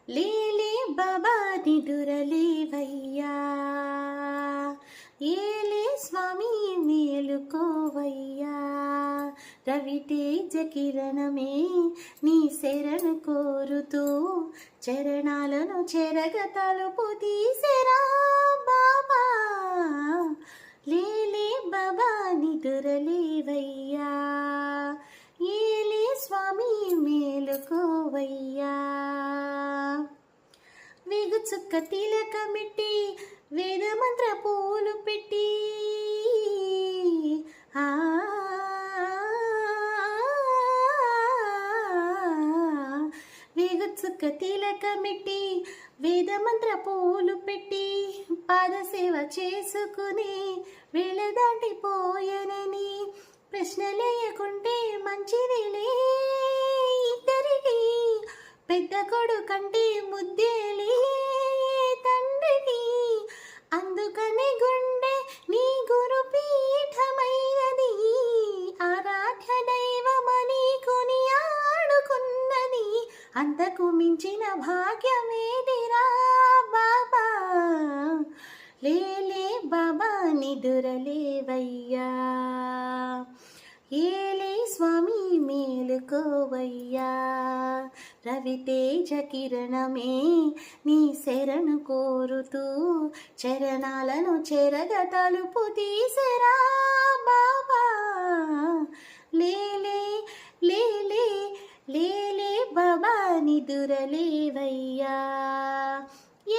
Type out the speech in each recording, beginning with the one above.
లేలే బాబా నిదురలేవయ్యా, ఏలే స్వామి మేలుకోవయ్యా. రవితేజ కిరణమే నీ శరణు కోరుతూ చరణాలను చెరగ తలుపు తీసెరా బాబా. లేలే బాబా నిదురలేవయ్యా, ఏలే స్వామి మేలుకోవయ్యా. వేగు చుక్క తిలకమిట్టి వేదమంత్ర పూలు పెట్టి వేగు చుక్క తిలకమిట్టి వేదమంత్ర పూలు పెట్టి పాదసేవ చేసుకుని వేళ దాటిపోయనని ప్రశ్నలేయకుంటే మంచిదిలే. ఇద్దరికి పెద్ద కొడుకంటే ముద్దేలే తండ్రికి, అందుకని గుండె నీ గురు పీఠమైనది. ఆరాధ్య దైవమని కొని ఆడుకున్నది, అంతకు మించిన భాగ్యమేదిరా బాబా. లేలే బాబా నిదురలేవయ్యా, ఏలే స్వామి మేలుకోవయ్యా. రవితేజ కిరణమే నీ శరణు కోరుతూ చరణాలను చెరగ తలుపు తీసెరా బాబా. లేలే లేలే లేలే బాబా నిదురలేవయ్యా,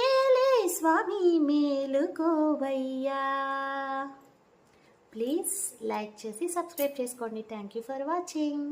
ఏలే స్వామి మేలుకోవయ్యా. ప్లీజ్ లైక్ చేసి సబ్స్క్రైబ్ చేసుకోండి. Thank you for watching.